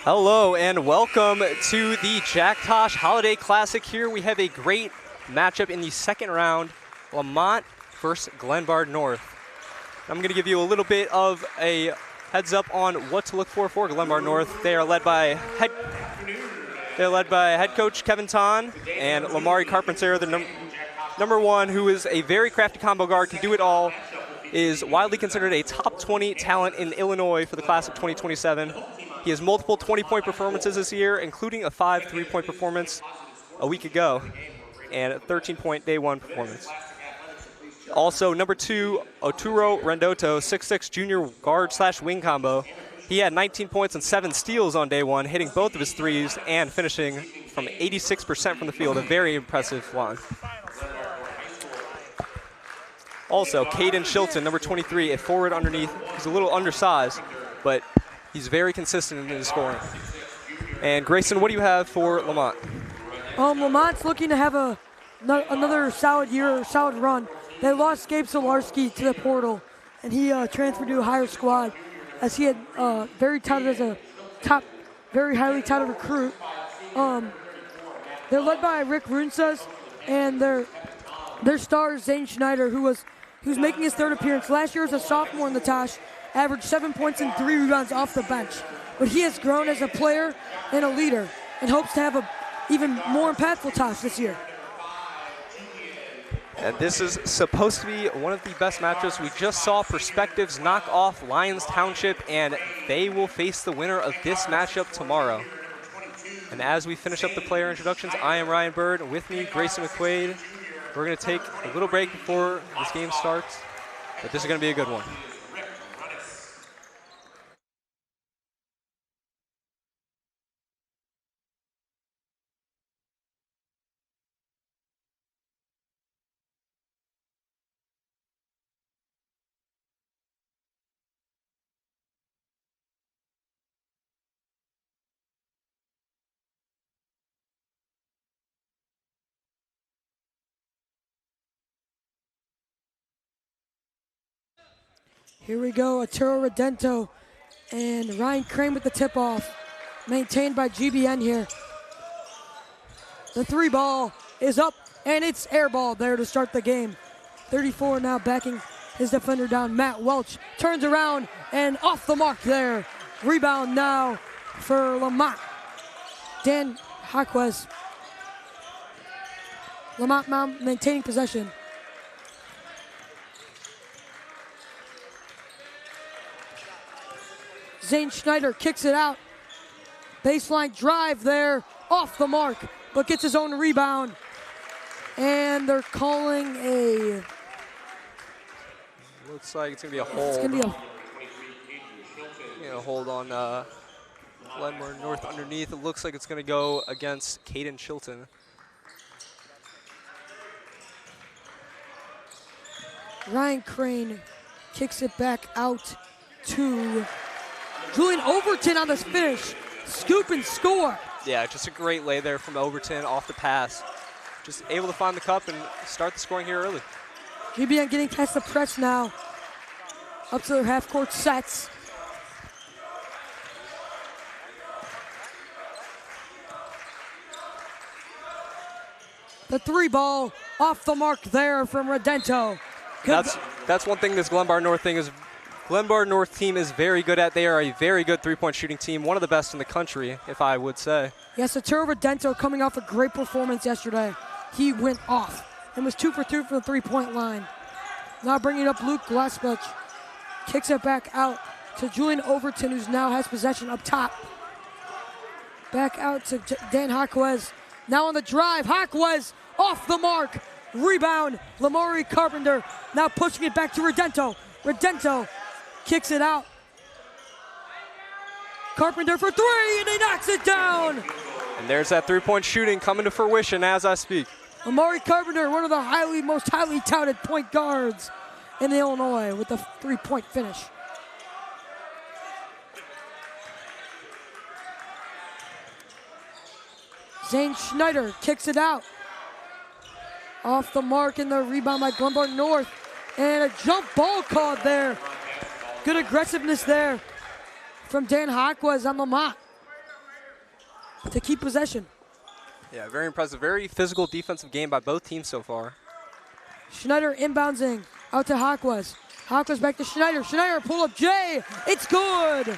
Hello and welcome to the Jack Tosh Holiday Classic. Here we have a great matchup in the second round, Lemont versus Glenbard North. I'm going to give you a little bit of a heads up on what to look for Glenbard North. They are led by head coach Kevin Ton and Lamari Carpenter, the number one, who is a very crafty combo guard, can do it all, is widely considered a top 20 talent in Illinois for the class of 2027. He has multiple 20-point performances this year, including a 5 3-point performance a week ago and a 13-point day one performance. Also, number two, Oturo Rendoto, 6'6" junior guard/wing combo. He had 19 points and 7 steals on day one, hitting both of his threes and finishing from 86% from the field, a very impressive line. Also, Caden Shilton, number 23, a forward underneath. He's a little undersized, but he's very consistent in his scoring. And Grayson, what do you have for Lemont? Lamont's looking to have another solid year, solid run. They lost Gabe Solarski to the portal, and he transferred to a higher squad, as he had very touted as a top, very highly touted recruit. They're led by Rick Runsas, and their star Zane Schneider, who's making his third appearance. Last year as a sophomore in the Tosh, averaged 7 points and 3 rebounds off the bench. But he has grown as a player and a leader, and hopes to have an even more impactful Tosh this year. And this is supposed to be one of the best matchups. We just saw Perspectives knock off Lyons Township, and they will face the winner of this matchup tomorrow. And as we finish up the player introductions, I am Ryan Bird. With me, Grayson McQuaid. We're going to take a little break before this game starts, but this is going to be a good one. Here we go, Arturo Redento and Ryan Crane with the tip-off, maintained by GBN here. The 3 ball is up, and it's air ball there to start the game. 34 now backing his defender down. Matt Welch turns around and off the mark there. Rebound now for Lemont. Dan Haquez. Lemont now maintaining possession. Zane Schneider kicks it out. Baseline drive there, off the mark, but gets his own rebound. And they're calling a... Looks like it's going to be a hold. It's going to be a hold on Glenmore North underneath. It looks like it's going to go against Caden Shilton. Ryan Crane kicks it back out to Julian Overton on this finish. Scoop and score. Yeah, just a great lay there from Overton off the pass. Just able to find the cup and start the scoring here early. GBN getting past the press now. Up to their half-court sets. The 3 ball off the mark there from Redento. That's one thing this Glenbard North thing is. Glenbard North team is very good at. They are a very good 3-point shooting team, one of the best in the country, if I would say. Yes, Arturo Redento coming off a great performance yesterday. He went off and was 2 for 2 from the 3-point line. Now bringing up Luke Glassbach. Kicks it back out to Julian Overton, who now has possession up top. Back out to Dan Haquez. Now on the drive, Haquez off the mark. Rebound, Lamari Carpenter. Now pushing it back to Redento. Redento kicks it out. Carpenter for 3, and he knocks it down. And there's that 3-point shooting coming to fruition as I speak. Amari Carpenter, one of the most highly touted point guards in Illinois, with the 3-point finish. Zane Schneider kicks it out. Off the mark, in the rebound by Glenbard North. And a jump ball called there. Good aggressiveness there from Dan Haquez on Lemont. to keep possession. Yeah, very impressive. Very physical defensive game by both teams so far. Schneider inboundsing out to Hawkwes. Hawkwes back to Schneider. Schneider pull up J. It's good.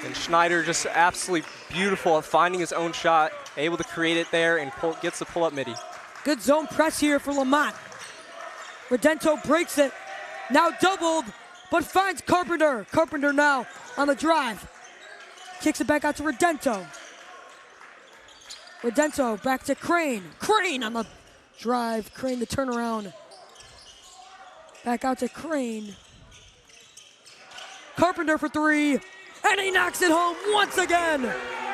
And Schneider just absolutely beautiful at finding his own shot, able to create it there and gets the pull up midi. Good zone press here for Lemont. Redento breaks it. Now doubled, but finds Carpenter. Carpenter now on the drive. Kicks it back out to Redento. Redento back to Crane. Crane on the drive. Crane the turnaround. Back out to Crane. Carpenter for three, and he knocks it home once again.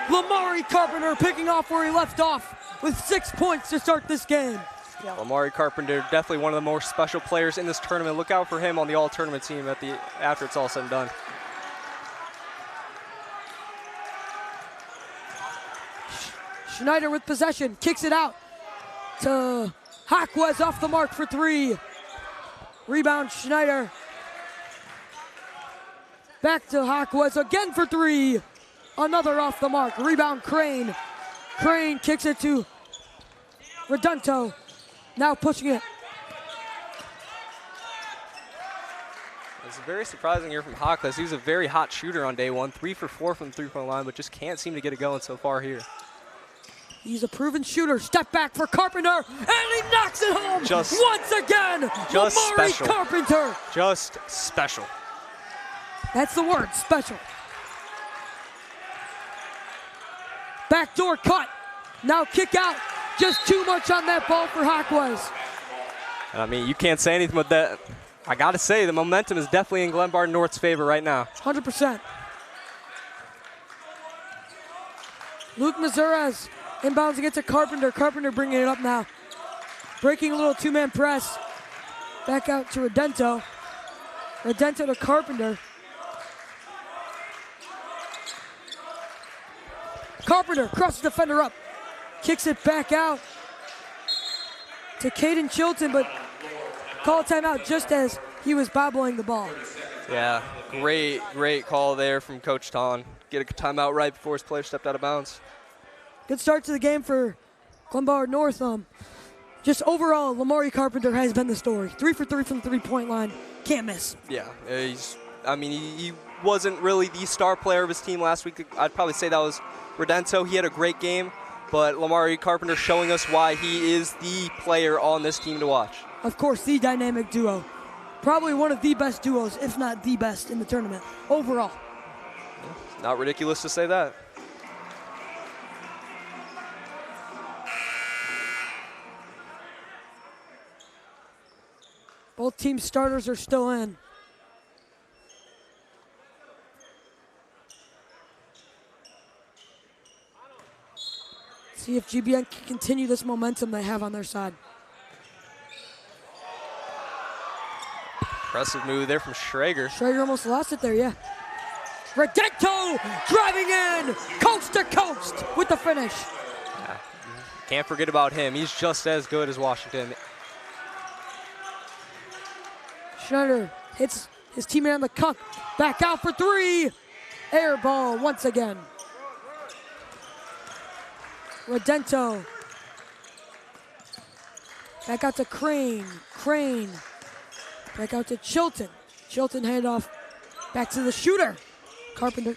Lamari Carpenter picking off where he left off with 6 points to start this game. Yeah, Lamari Carpenter, definitely one of the more special players in this tournament. Look out for him on the all-tournament team after it's all said and done. Schneider with possession, kicks it out to Hawkwes off the mark for three. Rebound Schneider. Back to Hawkwes again for three. Another off the mark. Rebound Crane. Crane kicks it to Redento. Now pushing it. It's very surprising here from Hawkwes. He was a very hot shooter on day one. 3 for 4 from the three-point line, but just can't seem to get it going so far here. He's a proven shooter. Step back for Carpenter, and he knocks it home once again. Just Lamari special. Carpenter. Just special. That's the word, special. Backdoor cut. Now kick out. Just too much on that ball for Hawkwes. I mean, you can't say anything with that. I got to say, the momentum is definitely in Glenbard North's favor right now. 100%. Luke Mazuras inbounds against a Carpenter. Carpenter bringing it up now. Breaking a little two-man press. Back out to Redento. Redento to Carpenter. Carpenter crosses the defender up. Kicks it back out to Caden Chilton, but call a timeout just as he was bobbling the ball. Yeah, great call there from Coach Ton. Get a timeout right before his player stepped out of bounds. Good start to the game for Glenbard North. Just overall, Lamari Carpenter has been the story. 3 for 3 from the three-point line. Can't miss. Yeah, he wasn't really the star player of his team last week. I'd probably say that was Redento. He had a great game, but Lamari Carpenter showing us why he is the player on this team to watch. Of course, the dynamic duo. Probably one of the best duos, if not the best in the tournament overall. Not ridiculous to say that. Both team starters are still in. See if GBN can continue this momentum they have on their side. Impressive move there from Schrager. Schrager almost lost it there, yeah. Redento driving in, coast to coast with the finish. Yeah. Can't forget about him. He's just as good as Washington. Schneider hits his teammate on the cuck. Back out for three. Air ball once again. Redento. Back out to Crane. Crane. Back out to Chilton. Chilton hand off. Back to the shooter. Carpenter.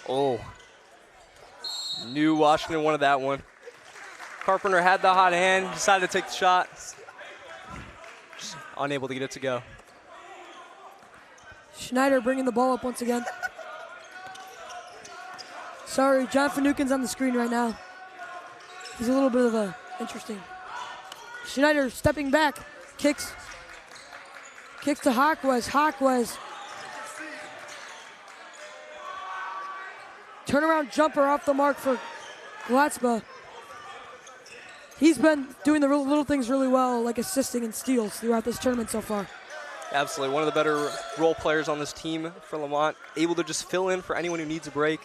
Oh. Knew Washington wanted that one. Carpenter had the hot hand, decided to take the shot. Just unable to get it to go. Schneider bringing the ball up once again. Sorry, John Finucane's on the screen right now. He's a little bit of a interesting. Schneider stepping back, kicks to Hawkwes. Hawkwes. Turnaround jumper off the mark for Glatzba. He's been doing the little things really well, like assisting and steals throughout this tournament so far. Absolutely, one of the better role players on this team for Lemont, able to just fill in for anyone who needs a break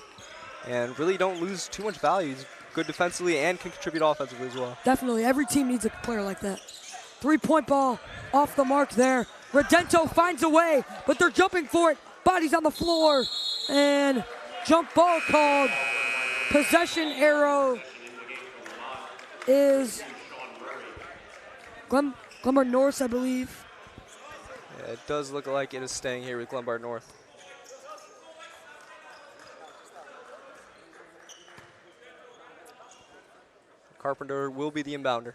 and really don't lose too much value. He's good defensively and can contribute offensively as well. Definitely, every team needs a player like that. Three-point ball off the mark there. Redento finds a way, but they're jumping for it. Bodies on the floor. And jump ball called. Possession arrow is Glenbard North, I believe. Yeah, it does look like it is staying here with Glenbard North. Carpenter will be the inbounder.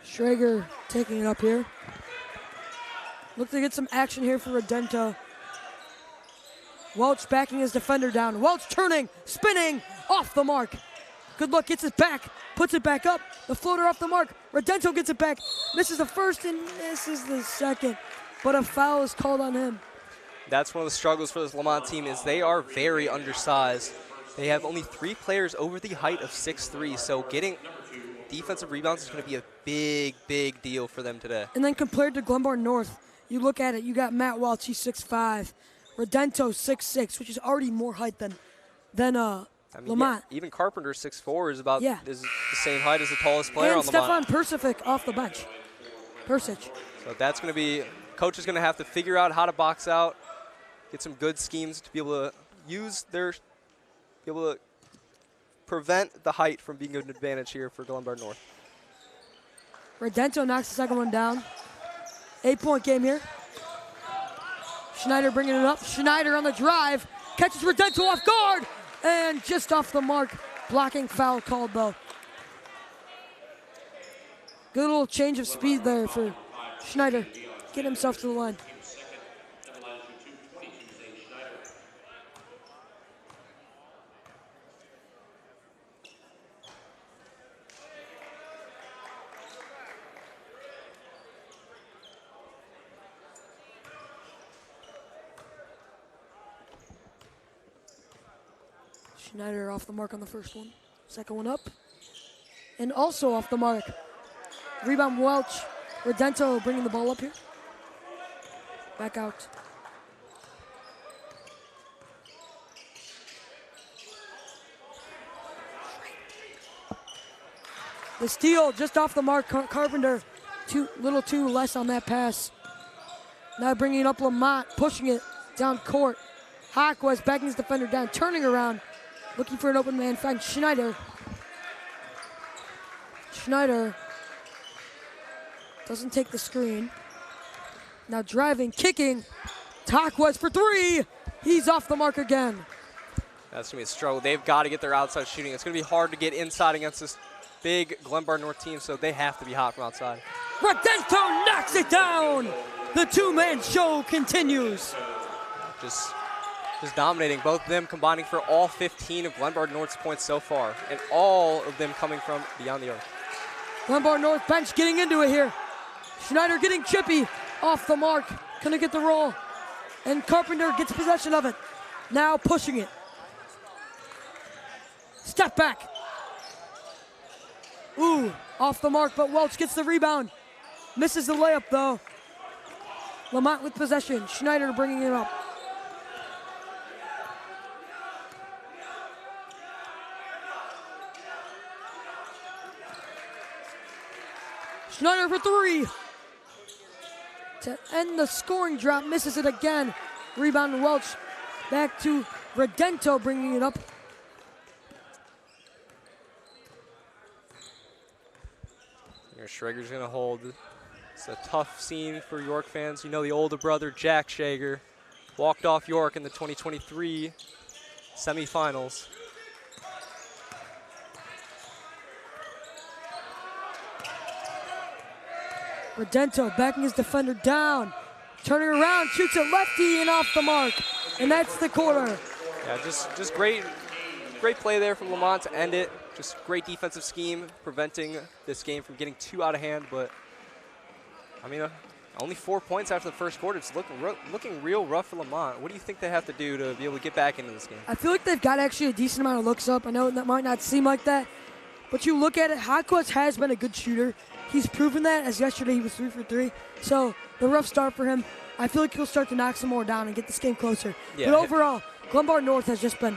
Schrager taking it up here. Looks to get some action here for DeSanto. Welch backing his defender down. Welch turning, spinning, off the mark. Good look, gets it back, puts it back up. The floater off the mark. DeSanto gets it back. Misses the first and misses the second. But a foul is called on him. That's one of the struggles for this Lemont team is they are very undersized. They have only 3 players over the height of 6'3", so getting defensive rebounds is going to be a big, big deal for them today. And then compared to Glenbard North, you look at it, you got Matt Welch, he's 6'5", DeSanto 6'6", which is already more height than Lemont. Yeah, even Carpenter 6'4" is about is the same height as the tallest player and on Lemont. Stefan Persific off the bench. Persic. So that's going to be, coach is going to have to figure out how to box out, get some good schemes to be able to use be able to prevent the height from being an advantage here for Glenbard North. DeSanto knocks the second one down. 8-point game here. Schneider bringing it up. Schneider on the drive. Catches DeSanto off guard. And just off the mark. Blocking foul called though. Good little change of speed there for Schneider. Get himself to the line. Schneider off the mark on the first one. Second one up. And also off the mark. Rebound Welch. DeSanto bringing the ball up here. Back out. The steal just off the mark. Carpenter little too less on that pass. Now bringing it up Lemont, pushing it down court. Hawk was backing his defender down, turning around, looking for an open man. Finds Schneider. Schneider doesn't take the screen. Now driving, kicking. Hawk was for 3. He's off the mark again. That's going to be a struggle. They've got to get their outside shooting. It's going to be hard to get inside against this big Glenbard North team, so they have to be hot from outside. DeSanto knocks it down. The two-man show continues. Just dominating, both of them combining for all 15 of Glenbard North's points so far, and all of them coming from beyond the arc. Glenbard North bench getting into it here. Schneider getting chippy off the mark. Couldn't get the roll. And Carpenter gets possession of it. Now pushing it. Step back. Ooh, off the mark, but Welch gets the rebound. Misses the layup, though. Lemont with possession. Schneider bringing it up. Schneider for 3. To end the scoring drop, misses it again. Rebound Welch. Back to DeSanto bringing it up. Schrager's going to hold. It's a tough scene for York fans. You know the older brother, Jack Schrager, walked off York in the 2023 semifinals. DeSanto backing his defender down. Turning around, shoots it lefty and off the mark. And that's the quarter. Yeah, just great play there from Lemont to end it. Just great defensive scheme, preventing this game from getting too out of hand. But, I mean, only 4 points after the first quarter. It's looking real rough for Lemont. What do you think they have to do to be able to get back into this game? I feel like they've got actually a decent amount of looks up. I know that might not seem like that. But you look at it, Hawkins has been a good shooter. He's proven that, as yesterday he was 3 for 3. So the rough start for him. I feel like he'll start to knock some more down and get this game closer. Yeah. But overall, Glenbard North has just been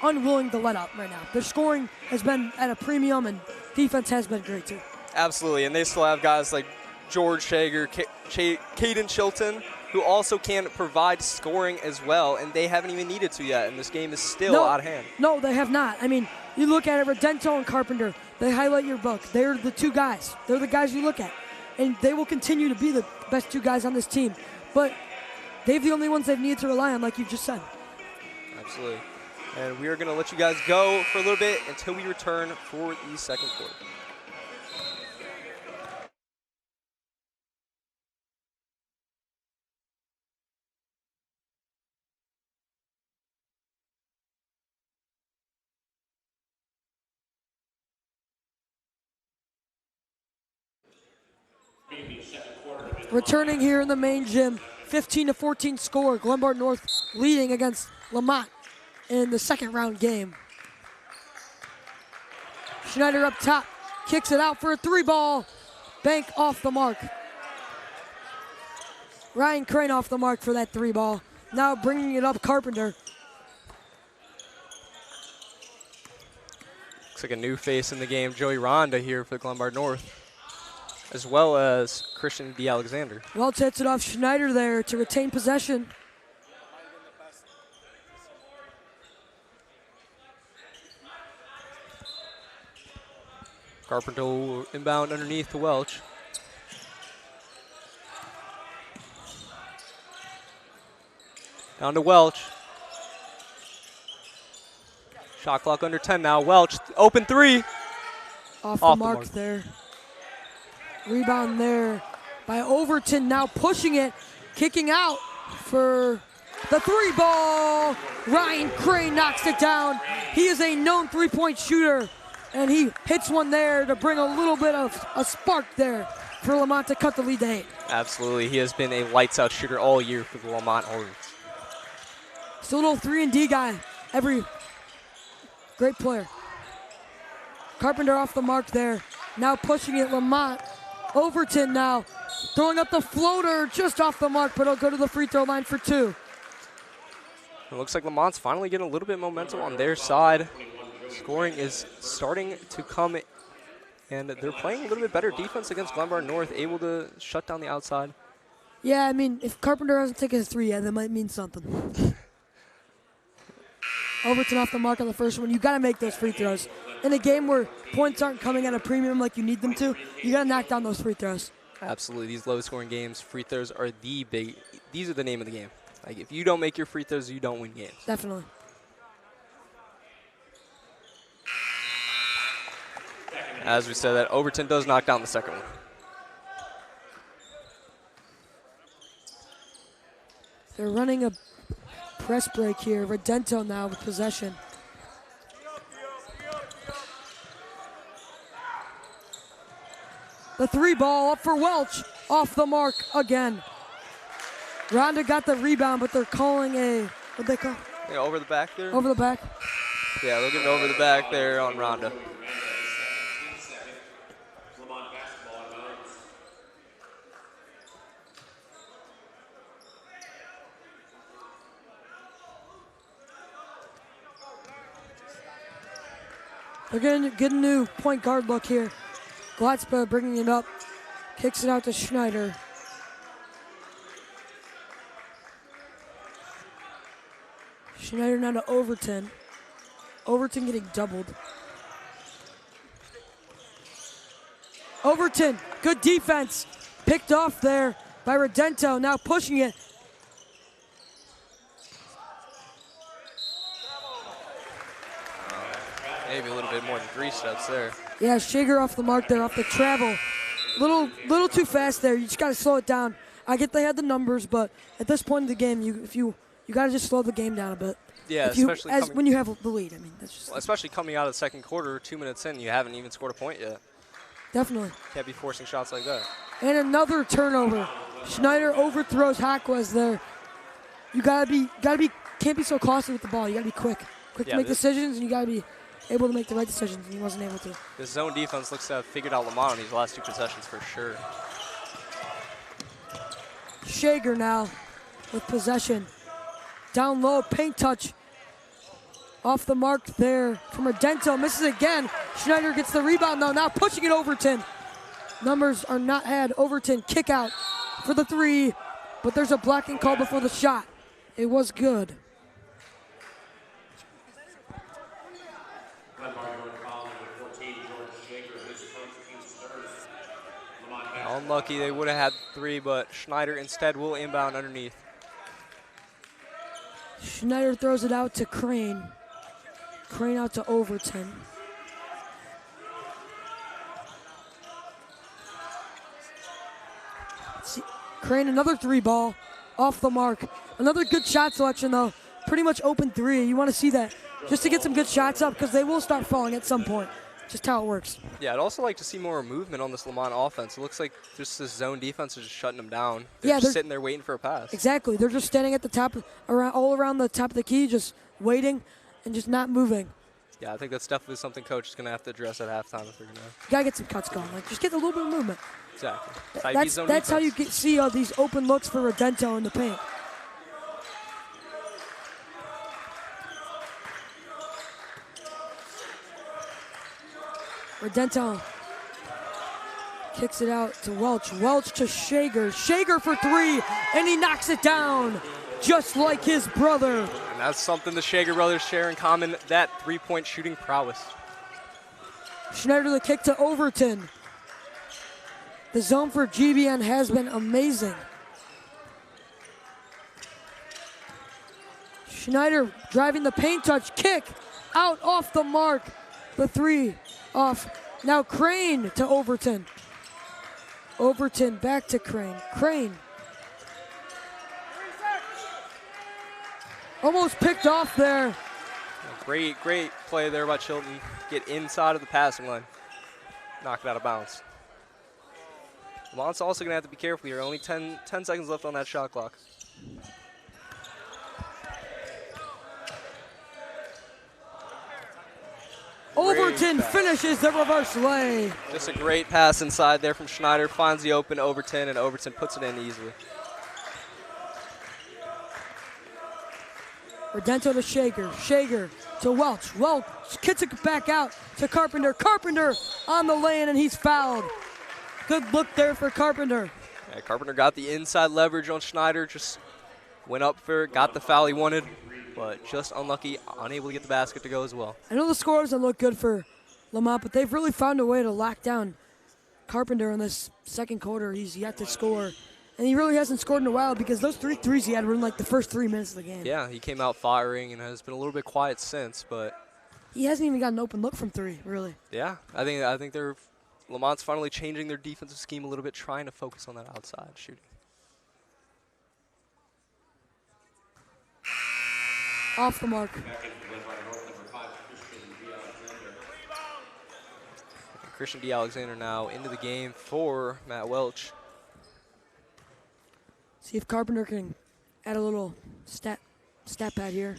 unwilling to let up right now. Their scoring has been at a premium, and defense has been great too. Absolutely, and they still have guys like George Shager, Caden Chilton, who also can provide scoring as well, and they haven't even needed to yet, and this game is still out of hand. No, they have not. I mean, you look at it, Redento and Carpenter, they highlight your book. They're the two guys. They're the guys you look at, and they will continue to be the best two guys on this team. But they're the only ones they've needed to rely on, like you just said. Absolutely. And we are going to let you guys go for a little bit until we return for the second quarter. Returning here in the main gym, 15-14 score. Glenbard North leading against Lemont in the second round game. Schneider up top, kicks it out for a three ball. Bank off the mark. Ryan Crane off the mark for that three ball. Now bringing it up, Carpenter. Looks like a new face in the game, Joey Ronda here for Glenbard North, as well as Christian D. Alexander. Welch hits it off Schneider there to retain possession. Carpenter will inbound underneath to Welch. Down to Welch. Shot clock under 10 now. Welch, open three. Off the mark there. Rebound there by Overton, now pushing it, kicking out for the three ball. Ryan Crane knocks it down. He is a known three-point shooter, and he hits one there to bring a little bit of a spark there for Lemont to cut the lead to 8. Absolutely, he has been a lights-out shooter all year for the Lemont Hornets. Still a little 3-and-D guy. Great player. Carpenter off the mark there. Now pushing it, Lemont. Overton now throwing up the floater just off the mark, but it'll go to the free throw line for 2. It looks like Lamont's finally getting a little bit of momentum on their side. Scoring is starting to come, and they're playing a little bit better defense against Glenbard North, able to shut down the outside. Yeah, I mean, if Carpenter hasn't taken his 3 yet, that might mean something. Overton off the mark on the first one. You got to make those free throws. In a game where points aren't coming at a premium like you need them to, you got to knock down those free throws. Absolutely. These low-scoring games, free throws are these are the name of the game. Like, if you don't make your free throws, you don't win games. Definitely. As we said, that Overton does knock down the second one. They're running a press break here. Redento now with possession. The 3 ball up for Welch. Off the mark again. Ronda got the rebound, but they're calling what'd they call? Yeah, over the back there? Over the back. Yeah, looking over the back there on Ronda. They're going to get a new point guard look here. Glatzpa bringing it up. Kicks it out to Schneider. Schneider now to Overton. Overton getting doubled. Overton, good defense. Picked off there by Redento, now pushing it. Maybe a little bit more than 3 steps there. Yeah, Shager off the mark there, off the travel. Little too fast there. You just got to slow it down. I get they had the numbers, but at this point in the game, you got to just slow the game down a bit. Yeah, especially when you have the lead. I mean, that's just especially coming out of the second quarter, 2 minutes in, you haven't even scored a point yet. Definitely. Can't be forcing shots like that. And another turnover. Schneider overthrows Hackwez there. You can't be so costly with the ball. You gotta be quick to make decisions, and you gotta be able to make the right decisions, and he wasn't able to. The zone defense looks to have figured out Lemont on these last 2 possessions for sure. Shager now with possession. Down low, paint touch. Off the mark there from Redento, misses again. Schneider gets the rebound though, now pushing it Overton. Numbers are not had. Overton kick out for the 3, but there's a blocking call before the shot. It was good. Unlucky, they would have had 3, but Schneider instead will inbound underneath. Schneider throws it out to Crane. Crane out to Overton. See, Crane, another 3 ball off the mark. Another good shot selection though. Pretty much open 3. You want to see that just to get some good shots up because they will start falling at some point. Just how it works. Yeah, I'd also like to see more movement on this Lemont offense. It looks like just this zone defense is just shutting them down. They're just sitting there waiting for a pass. Exactly. They're just standing at the top, all around the top of the key, just waiting and just not moving. Yeah, I think that's definitely something coach is going to have to address at halftime if they're going to. You got to get some cuts going. Like, just get a little bit of movement. Exactly. That's how you see all these open looks for Redento in the paint. Redento kicks it out to Welch. Welch to Shager. Shager for 3, and he knocks it down just like his brother. And that's something the Shager brothers share in common, that 3-point shooting prowess. Schneider the kick to Overton. The zone for GBN has been amazing. Schneider driving the paint touch, kick out off the mark. The 3 off. Now Crane to Overton. Overton back to Crane. Crane. Almost picked off there. Great play there by Chilton. Get inside of the passing line. Knock it out of bounds. Lamont's also going to have to be careful here. Only 10 seconds left on that shot clock. Overton finishes the reverse lay. Just a great pass inside there from Schneider. Finds the open Overton, and Overton puts it in easily. Redento to Shager. Shager to Welch. Welch kicks it back out to Carpenter. Carpenter on the lane, and he's fouled. Good look there for Carpenter. Yeah, Carpenter got the inside leverage on Schneider. Just went up for it, got the foul he wanted, but just unlucky, unable to get the basket to go as well. I know the score doesn't look good for Lemont, but they've really found a way to lock down Carpenter in this second quarter. He's yet to score. And he really hasn't scored in a while because those 3 threes he had were in like the first 3 minutes of the game. Yeah, he came out firing and has been a little bit quiet since, but he hasn't even got an open look from 3, really. Yeah, I think Lamont's finally changing their defensive scheme a little bit, trying to focus on that outside shooting. Off the mark. Christian D. Alexander now into the game for Matt Welch. See if Carpenter can add a little stat pad here.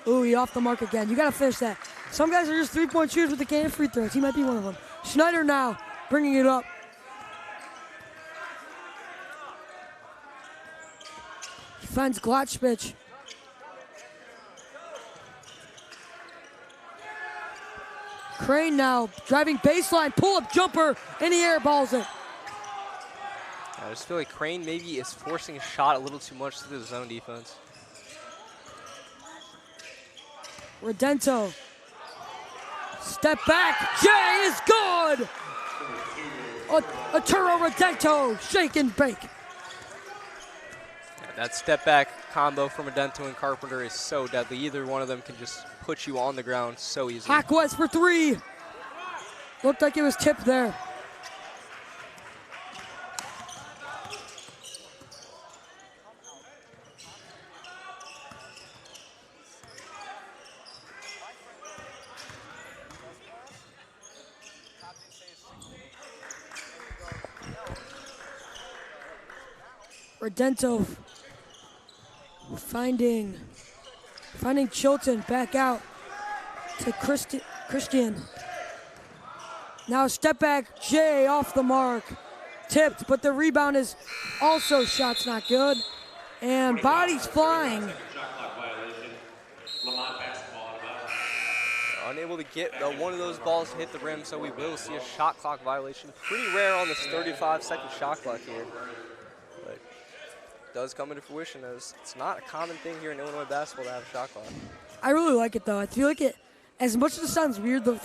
Ooh, he off the mark again. You got to finish that. Some guys are just 3-point shooters with the game free throws. He might be one of them. Schneider now bringing it up. He finds Glotchbich. Crane now driving baseline, pull-up jumper, and he airballs it. I just feel like Crane maybe is forcing a shot a little too much through the zone defense. Redento. Step back. Jay is good. Arturo Redento, shake and bake. Yeah, that step back combo from Redento and Carpenter is so deadly. Either one of them can just put you on the ground so easily. Hawkwest for 3. Looked like it was tipped there. Redento finding Chilton back out to Christian. Now step back, Jay off the mark. Tipped, but the rebound is also shot's not good. And bodies flying. unable to get one of those balls to hit the rim, so we will see a shot clock violation. Pretty rare on this 35-second shot clock here, but it does come into fruition as it's not a common thing here in Illinois basketball to have a shot clock. I really like it, though. I feel like it, as much as it sounds weird, the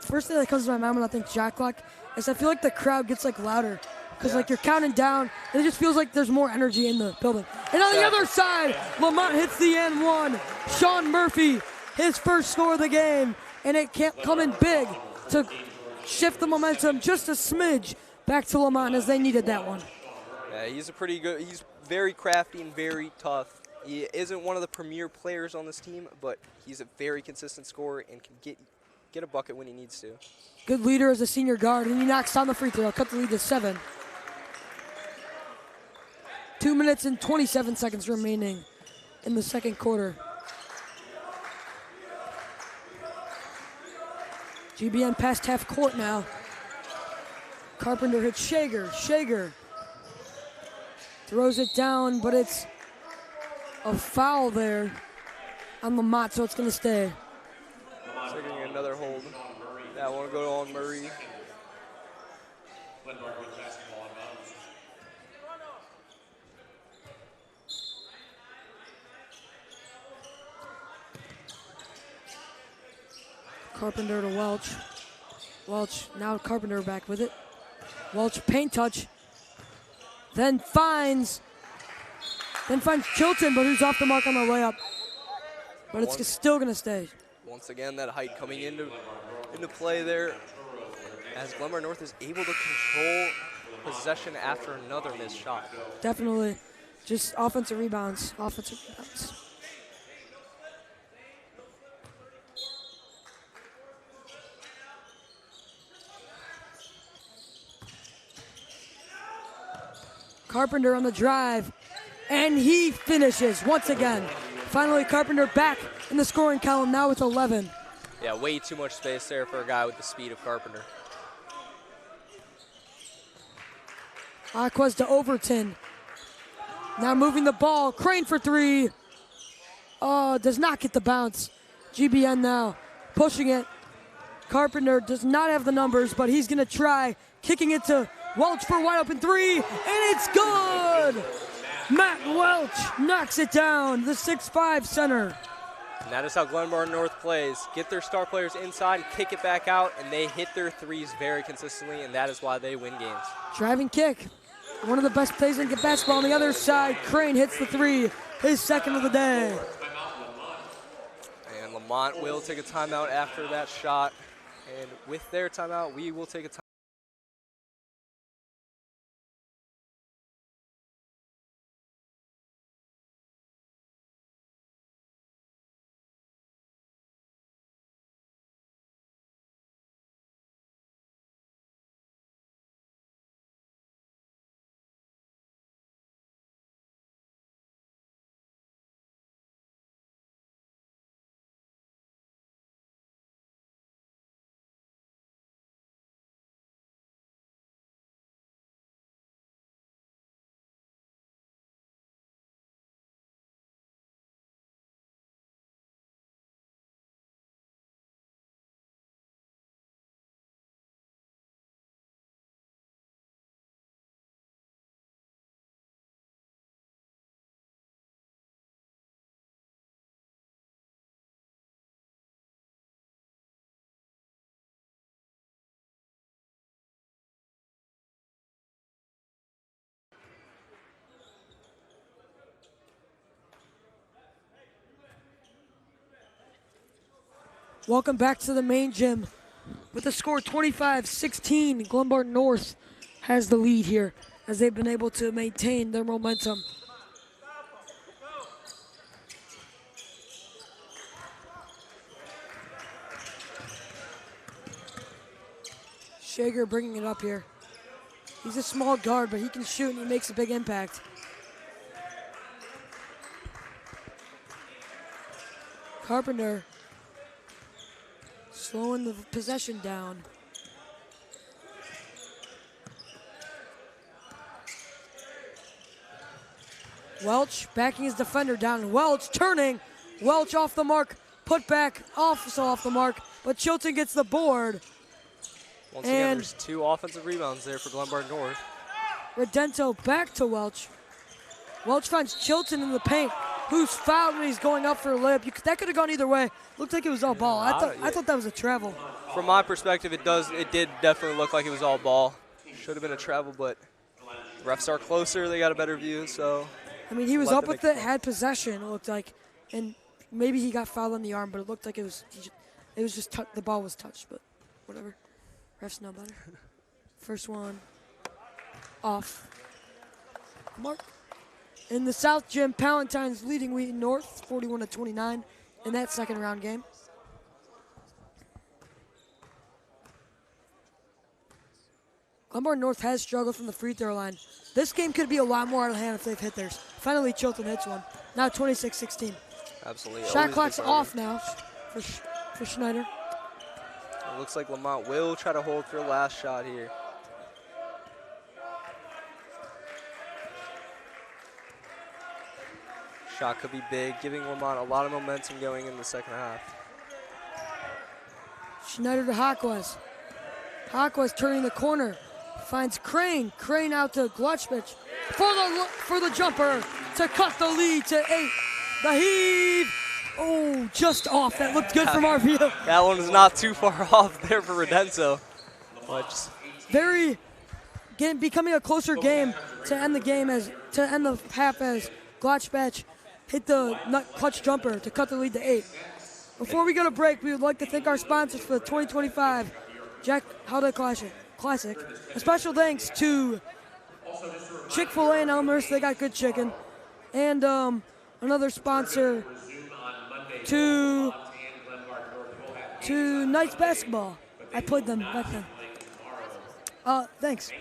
first thing that comes to my mind when I think shot clock is I feel like the crowd gets, like, louder. Because, like, you're counting down, and it just feels like there's more energy in the building. And on the other side, Lemont hits the N1. Sean Murphy, his first score of the game. And it can't come in big to shift the momentum just a smidge back to Lemont as they needed that one. Yeah, he's very crafty and very tough. He isn't one of the premier players on this team, but he's a very consistent scorer and can get a bucket when he needs to. Good leader as a senior guard, and he knocks down the free throw. Cut the lead to 7. 2 minutes and 27 seconds remaining in the second quarter. GBN past half court now. Carpenter hits Shager. Shager throws it down, but it's a foul there on Lemont, so it's going to stay. Taking another hold. That one will go on Murray. Carpenter to Welch. Welch, now Carpenter back with it. Welch paint touch. Then finds Chilton, but who's off the mark on the layup. But it's still going to stay. Once again, that height coming into play there as Glenbard North is able to control possession after another missed shot. Definitely. Just offensive rebounds. Offensive rebounds. Carpenter on the drive, and he finishes once again. Finally, Carpenter back in the scoring column now with 11. Yeah, way too much space there for a guy with the speed of Carpenter. Aquas to Overton. Now moving the ball. Crane for 3. Oh, does not get the bounce. GBN now pushing it. Carpenter does not have the numbers, but he's going to try. Kicking it to Welch for a wide open 3, and it's good! Matt Welch knocks it down, the 6'5" center. And that is how Glenbard North plays. Get their star players inside, kick it back out, and they hit their threes very consistently, and that is why they win games. Driving kick. One of the best plays in basketball on the other side. Crane hits the 3, his second of the day. And Lemont will take a timeout after that shot. And with their timeout, we will take a timeout. Welcome back to the main gym. With the score 25-16, Glenbard North has the lead here as they've been able to maintain their momentum. Shager bringing it up here. He's a small guard, but he can shoot and he makes a big impact. Carpenter slowing the possession down. Welch backing his defender down. Welch turning. Welch off the mark. Put back, also off the mark. but Chilton gets the board. Once again, there's 2 offensive rebounds there for Glenbard North. Redento back to Welch. Welch finds Chilton in the paint, who's fouled when he's going up for a layup. That could have gone either way. Looked like it was all ball. I thought that was a travel. From my perspective, it did definitely look like it was all ball. Should have been a travel, but refs are closer. They got a better view, so. I mean, he was up with it, had possession, it looked like, and maybe he got fouled on the arm, but it looked like it was just the ball was touched, but whatever. Refs know better. First one off. Mark. In the South Gym, Palatine's leading Wheaton North, 41-29 in that second round game. Glenbard North has struggled from the free throw line. This game could be a lot more out of hand if they've hit theirs. Finally, Chilton hits one. Now 26-16. Absolutely. Shot clock's off now for Schneider. It looks like Lemont will try to hold for the last shot here. Shot could be big, giving Lemont a lot of momentum going in the second half. Schneider to Hawkwes. Hawkwes turning the corner. Finds Crane. Crane out to Glutchbich for the jumper to cut the lead to 8. The heave. Oh, just off. That looked good from our view. That one was not too far off there for Redento. Becoming a closer game to end the half as Glutchbich hit the clutch jumper to cut the lead to 8. Before we go to break, we would like to thank our sponsors for the 2025 Jack Holiday Classic. A special thanks to Chick-fil-A and Elmer's. They got good chicken. And another sponsor to Knights Basketball. I played them back then. Thanks.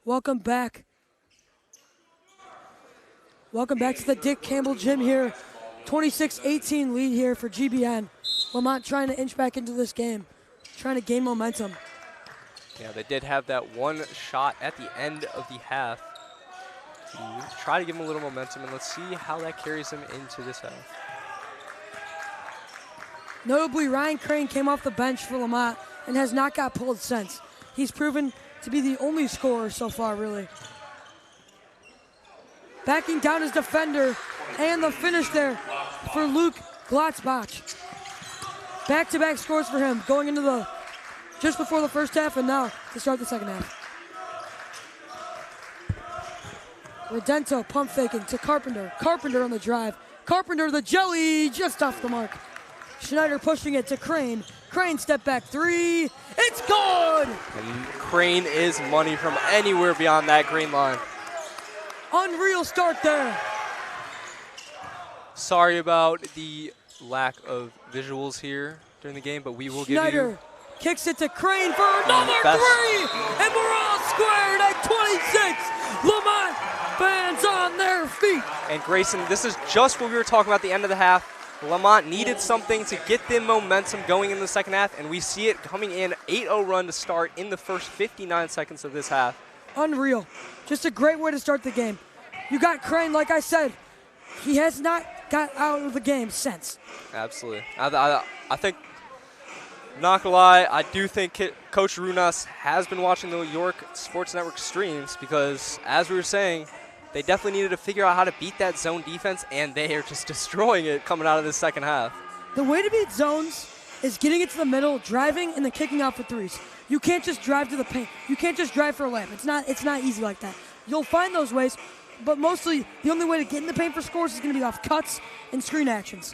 Welcome back. Welcome back to the Dick Campbell Gym here. 26-18 lead here for GBN. Lemont trying to inch back into this game, trying to gain momentum. Yeah, they did have that one shot at the end of the half to try to give them a little momentum, and let's see how that carries them into this half. Notably, Ryan Crane came off the bench for Lemont and has not got pulled since. He's proven to be the only scorer so far, really. Backing down his defender, and the finish there for Luke Glotzbach. Back-to-back scores for him, going into just before the first half and now to start the second half. Redento pump faking to Carpenter. Carpenter on the drive. Carpenter the jelly, just off the mark. Schneider pushing it to Crane. Crane step back three. It's good! And Crane is money from anywhere beyond that green line. Unreal start there. Sorry about the lack of visuals here during the game, but we will give you Schneider kicks it to Crane for another best. three! And we're all squared at 26. Lemont fans on their feet. And Grayson, this is just what we were talking about at the end of the half. Lemont needed something to get them momentum going in the second half, and we see it coming in. 8-0 run to start in the first 59 seconds of this half. Unreal. Just a great way to start the game. You got Crane, like I said, he has not got out of the game since. Absolutely. I think, not gonna lie, I do think Coach Runas has been watching the York Sports Network streams because, as we were saying, they definitely needed to figure out how to beat that zone defense, and they are just destroying it coming out of the second half. The way to beat zones is getting it to the middle, driving, and then kicking out for threes. You can't just drive to the paint. You can't just drive for a layup. It's not easy like that. You'll find those ways, but mostly the only way to get in the paint for scores is going to be off cuts and screen actions.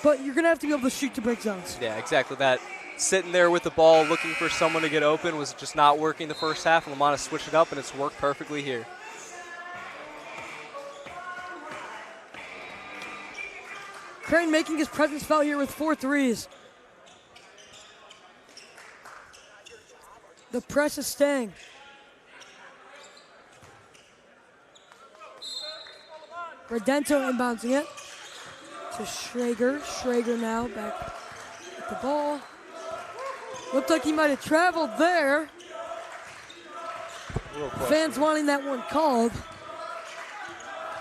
But you're going to have to be able to shoot to break zones. Yeah, exactly that. Sitting there with the ball looking for someone to get open was just not working the first half, and Lemont has switched it up, and it's worked perfectly here. Crane making his presence felt here with 4 threes. The press is staying. Redento inbouncing it to Schrager. Schrager now back with the ball. Looked like he might have traveled there. Fans wanting that one called.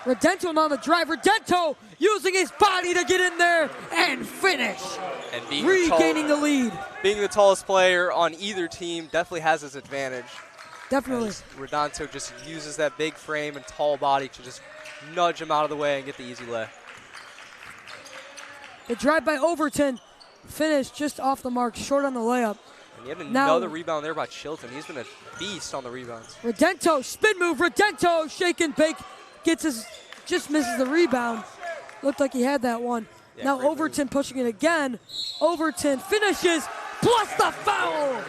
Redento on the drive. Redento using his body to get in there and finish. And being regaining the lead. Being the tallest player on either team definitely has his advantage. Definitely. Redento just uses that big frame and tall body to just nudge him out of the way and get the easy lay. The drive by Overton finished just off the mark, short on the layup. And he had another rebound there by Chilton. He's been a beast on the rebounds. Redento, spin move. Redento, shake and bake. Just misses the rebound. Looked like he had that one. Yeah, now Overton pushing it again. Overton finishes, plus the foul.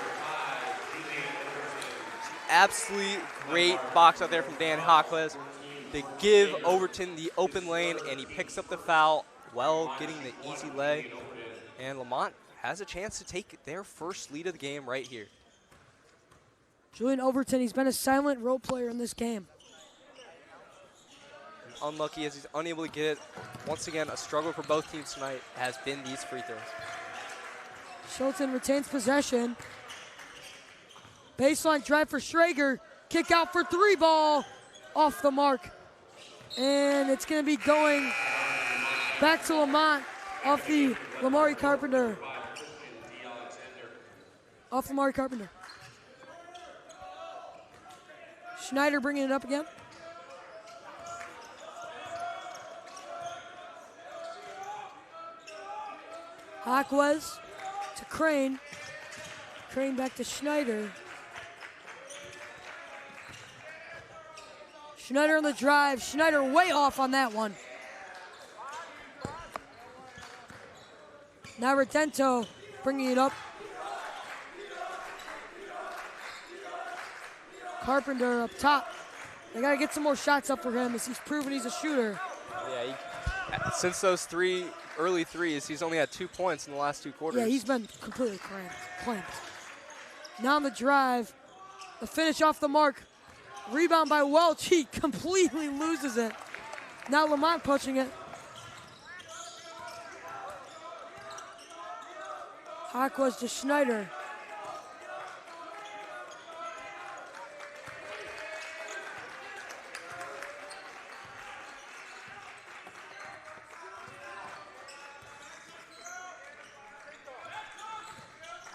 Absolutely great box out there from Dan Hawkles. They give Overton the open lane, and he picks up the foul while getting the easy lay. And Lemont has a chance to take their first lead of the game right here. Julian Overton, he's been a silent role player in this game. Unlucky as he's unable to get it. Once again, a struggle for both teams tonight has been these free throws. Schulten retains possession. Baseline drive for Schrager. Kick out for 3 ball. Off the mark. And it's going to be going back to Lemont off the Lamari Carpenter. Off Lamari Carpenter. Schneider bringing it up again. Hawkes to Crane. Crane back to Schneider. Schneider on the drive. Schneider way off on that one. Now Redento bringing it up. Carpenter up top. They got to get some more shots up for him as he's proven he's a shooter. Yeah, since those early threes, he's only had 2 points in the last 2 quarters. Yeah, he's been completely clamped. Now on the drive. The finish off the mark Rebound by Welch. He completely loses it. Now Lemont pushing it. Aquas to Schneider.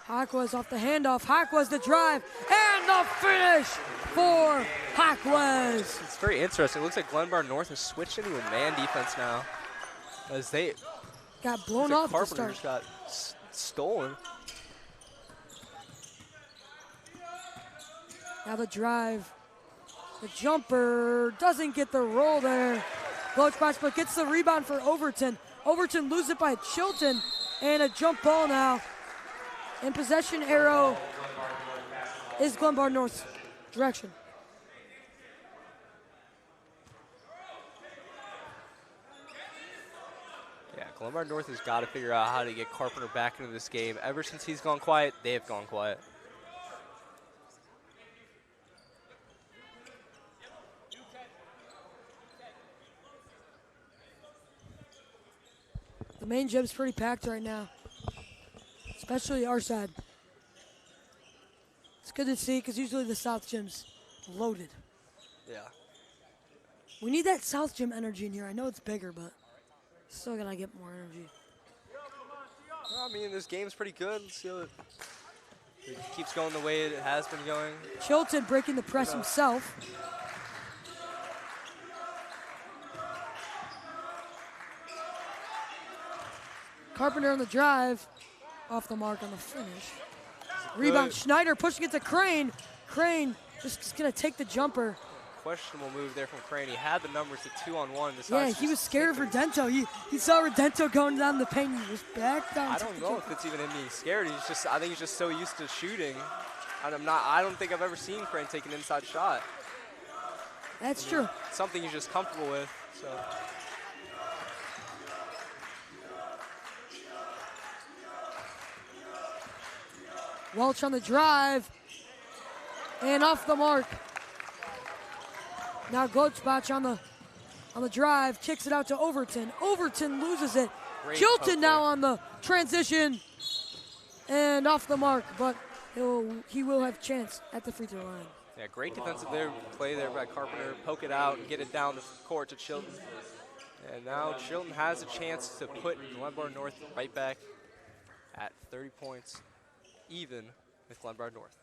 Aquas off the handoff. Aquas the drive and the finish for Aquas. It's very interesting. It looks like Glenbard North has switched into a man defense now, as they got blown off to start. Carpenter just got stolen. Now the drive. The jumper doesn't get the roll there. Borchers, but gets the rebound for Overton. Overton loses it by Chilton, and a jump ball now. And possession arrow is Glenbard North's direction. Yeah, Glenbard North has got to figure out how to get Carpenter back into this game. Ever since he's gone quiet, they have gone quiet. The main gym's pretty packed right now, especially our side. It's good to see because usually the South gym's loaded. Yeah. We need that South gym energy in here. I know it's bigger, but still gonna get more energy. Well, I mean, this game's pretty good. Let's see how it keeps going the way it has been going. Chilton breaking the press himself. Carpenter on the drive, off the mark on the finish. Rebound, Schneider pushing it to Crane. Crane just gonna take the jumper. Questionable move there from Crane. He had the numbers at 2-on-1. Yeah, he was scared of Redento. He saw Redento going down the paint. He was back down. I don't know if it's even him being scared. I think he's just so used to shooting. I don't think I've ever seen Crane take an inside shot. That's true. Something he's just comfortable with. So. Welch on the drive, and off the mark. Now Glenbard on the drive, kicks it out to Overton. Overton loses it. Great Chilton now on the transition, and off the mark, but he will have a chance at the free throw line. Yeah, great defensive play there by Carpenter. Poke it out and get it down the court to Chilton. And now Chilton has a chance to put Glenbard North right back at 30 points. Even with Glenbard North.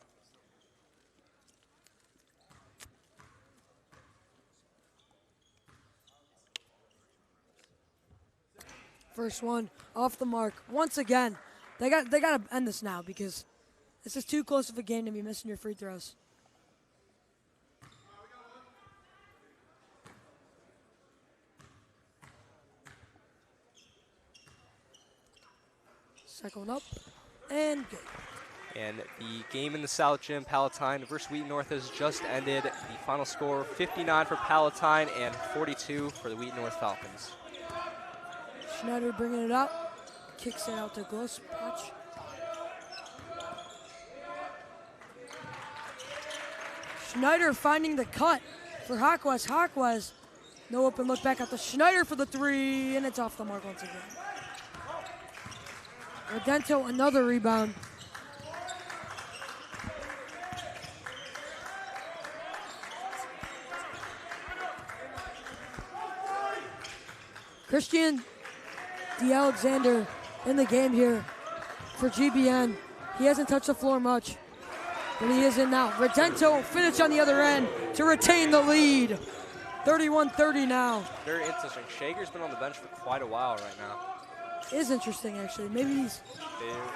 First one off the mark. Once again, they got to end this now because this is too close of a game to be missing your free throws. Second one up and good. And the game in the South Gym, Palatine versus Wheaton North, has just ended. The final score, 59 for Palatine and 42 for the Wheaton North Falcons. Schneider bringing it up, kicks it out to Glenbard. Schneider finding the cut for Aquas. Aquas, no open look back at the Schneider for the three, and it's off the mark once again. Redento, another rebound. Christian DeAlexander in the game here for GBN. He hasn't touched the floor much, but he is in now. Redento finish on the other end to retain the lead. 31-30 now. Very interesting. Shager's been on the bench for quite a while right now. Is interesting, actually. Maybe he's...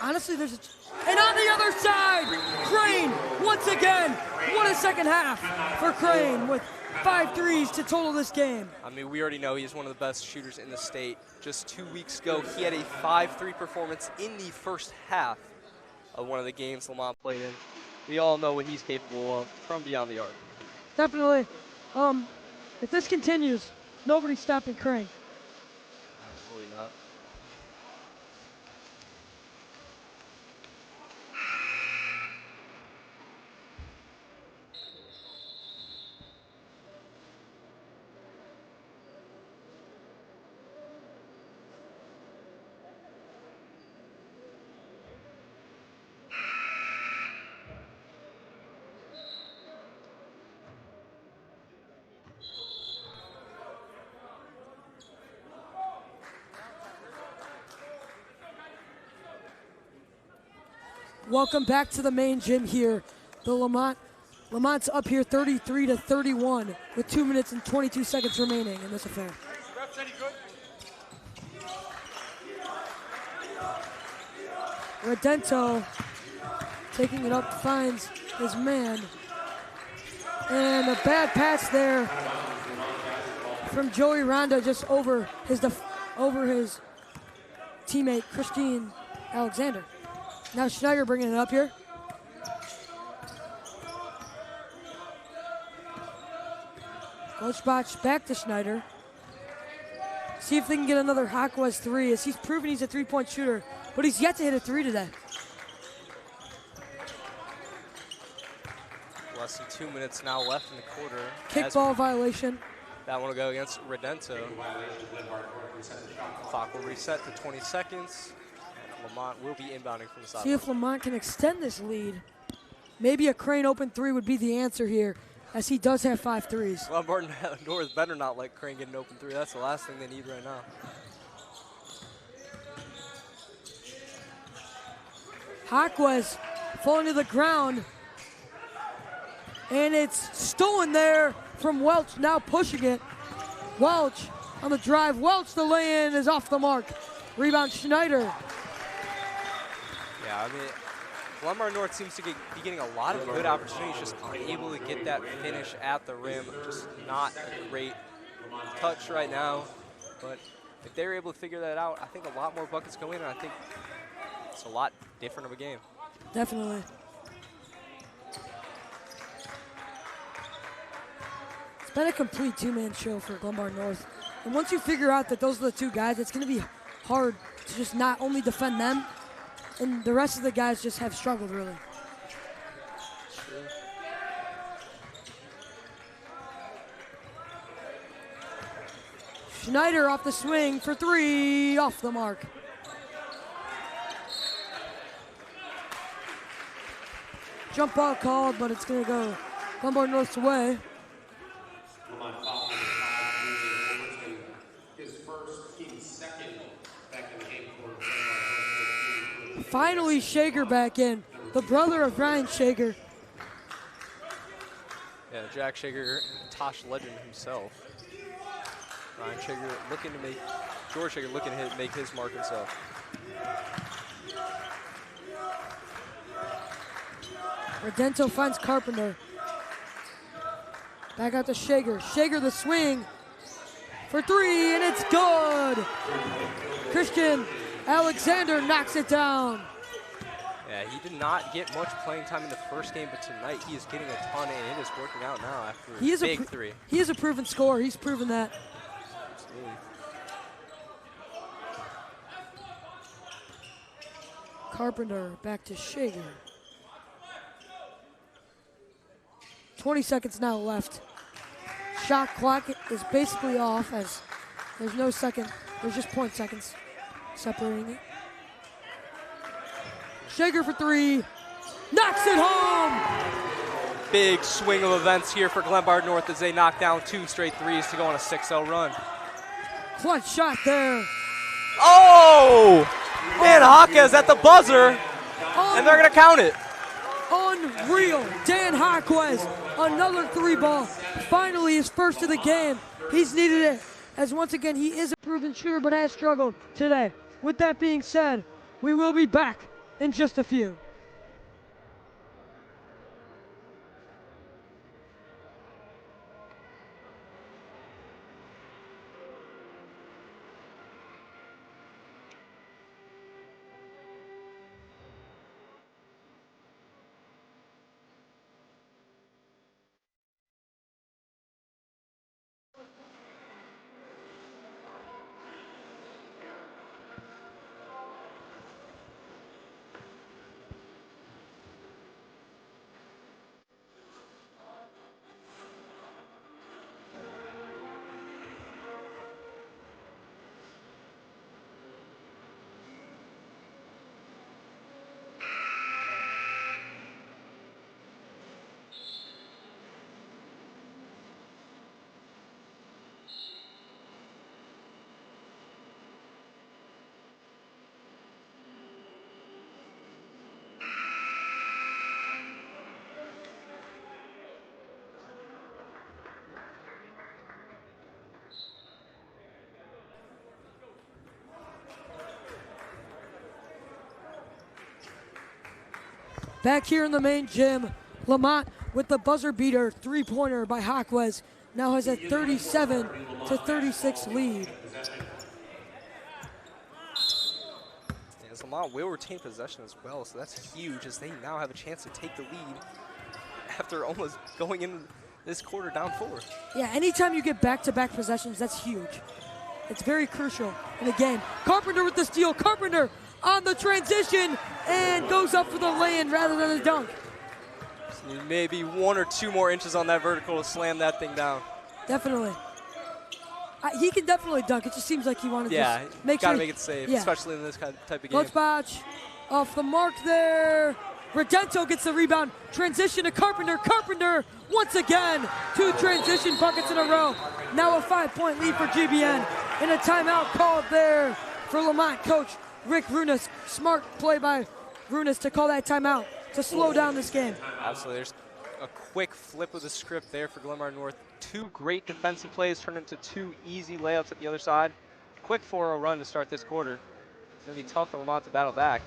Honestly, there's a... And on the other side, Crane, once again. What a second half for Crane with 5 threes to total this game. I mean, we already know he's one of the best shooters in the state. Just 2 weeks ago, he had a 5-3 performance in the first half of one of the games Lemont played in. We all know what he's capable of from beyond the arc. Definitely. If this continues, nobody's stopping Crane. Absolutely not. Welcome back to the main gym here. The Lemont's up here 33-31 with 2 minutes and 22 seconds remaining in this affair. Redento taking it up, finds his man. And a bad pass there from Joey Ronda just over his teammate Christine Alexander. Now Schneider bringing it up here. Coach Botch back to Schneider. See if they can get another Hawkwest three, as he's proven he's a three-point shooter, but he's yet to hit a three today. Less than 2 minutes now left in the quarter. Kickball violation. That one will go against Redento. Clock will reset to 20 seconds. And Lemont will be inbounding from the side. See if Lemont can extend this lead. Maybe a Crane open three would be the answer here, as he does have 5 threes. Glenbard North better not let Crane get an open three. That's the last thing they need right now. Hawkwest falling to the ground. And it's stolen there from Welch, now pushing it. Welch on the drive. Welch, the lay-in is off the mark. Rebound Schneider. Yeah, I mean, Glenbard North seems to be getting a lot of good opportunities, just unable to get that finish at the rim. Just not a great touch right now. But if they're able to figure that out, I think a lot more buckets go in, and I think it's a lot different of a game. Definitely. It's been a complete two-man show for Glenbard North. And once you figure out that those are the two guys, it's going to be hard to just not only defend them, and the rest of the guys just have struggled, really. True. Schneider off the swing for three, off the mark. Jump ball called, but it's going to go Glenbard North's way. Finally, Shager back in, the brother of Ryan Shager. Yeah, Jack Shager, Tosh legend himself. Ryan Shager looking to make, George Shager looking to make his mark himself. Redento finds Carpenter. Back out to Shager. Shager the swing for three, and it's good. Christian Alexander knocks it down. Yeah, he did not get much playing time in the first game, but tonight he is getting a ton, and it is working out now after a big three. He is a proven scorer. He's proven that. Absolutely. Carpenter back to Shager. 20 seconds now left. Shot clock is basically off, as there's no second. There's just 0.7 seconds separating it. Shager for three. Knocks it home! Big swing of events here for Glenbard North as they knock down 2 straight threes to go on a 6-0 run. Clutch shot there. Oh! Man, Hawkes at the buzzer, and they're going to count it. Unreal. Dan Hawkes, another three ball. Finally his first of the game. He's needed it, as once again he is a proven shooter but has struggled today. With that being said, we will be back in just a few. Back here in the main gym, Lemont with the buzzer beater three-pointer by Hawkwez now has a 37-36 lead. As Lemont will retain possession as well, so that's huge as they now have a chance to take the lead after almost going in this quarter down 4. Yeah, anytime you get back-to-back possessions, that's huge. It's very crucial in the game. Carpenter with the steal. Carpenter on the transition and goes up for the lay-in rather than a dunk. So maybe 1 or 2 more inches on that vertical to slam that thing down. Definitely. He can definitely dunk. It just seems like he wanted to just make sure. Gotta make it safe, especially in this kind of type of game. Glenbard off the mark there. Redento gets the rebound. Transition to Carpenter. Carpenter once again. 2 transition buckets in a row. Now a 5-point lead for GBN. And a timeout called there for Lemont coach Rick Runas. Smart play by Runas to call that timeout to slow down this game. Absolutely. There's a quick flip of the script there for Glenbard North. 2 great defensive plays turned into 2 easy layups at the other side. Quick 4-0 run to start this quarter. It's going to be tough for Lemont to battle back.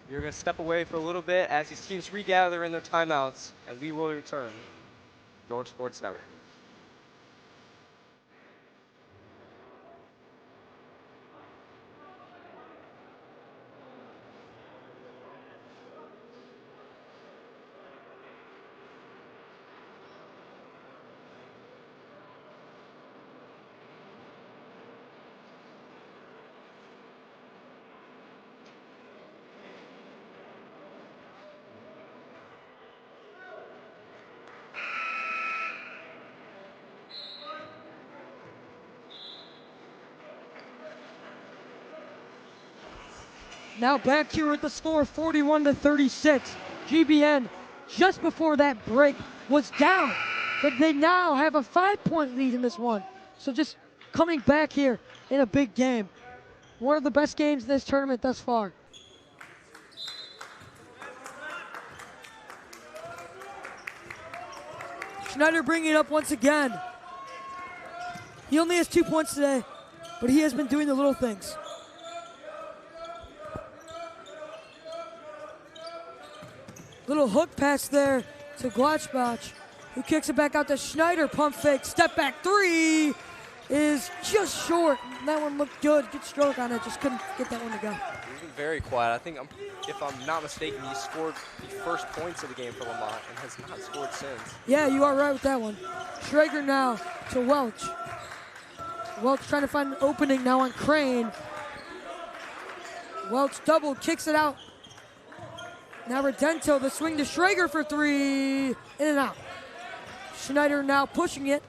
You're going to step away for a little bit as these teams regather in their timeouts, and we will return. Georgia Sports Network. Now back here at the score, 41-36. GBN, just before that break, was down. But they now have a 5-point lead in this one. So just coming back here in a big game. One of the best games in this tournament thus far. Schneider bringing it up once again. He only has 2 points today, but he has been doing the little things. Little hook pass there to Glenbard, who kicks it back out to Schneider. Pump fake, step back 3 is just short. That one looked good. Good stroke on it, just couldn't get that one to go. He's been very quiet. I think, if I'm not mistaken, he scored the first points of the game for Lemont and has not scored since. Yeah, you are right with that one. Schrager now to Welch. Welch trying to find an opening now on Crane. Welch double, kicks it out. Now Redento, the swing to Schrager for 3, in and out. Schneider now pushing it.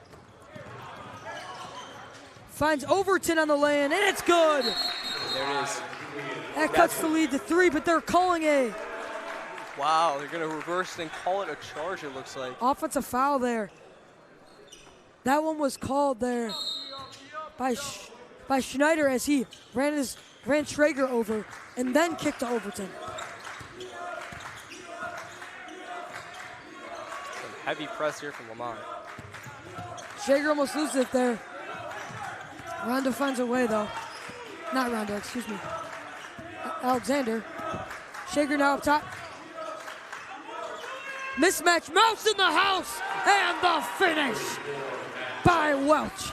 Finds Overton on the lay-in, and it's good. And there it is. That cuts the lead to 3, but they're calling a... Wow, they're going to reverse and call it a charge, it looks like. Offensive foul there. That one was called there by Schneider as he ran Schrager over and then kicked to Overton. Heavy press here from Lemont. Schrager almost loses it there. Rondo finds a way though. Not Rondo, excuse me. Alexander. Schrager now up top. Mismatch, Mouse in the house, and the finish by Welch.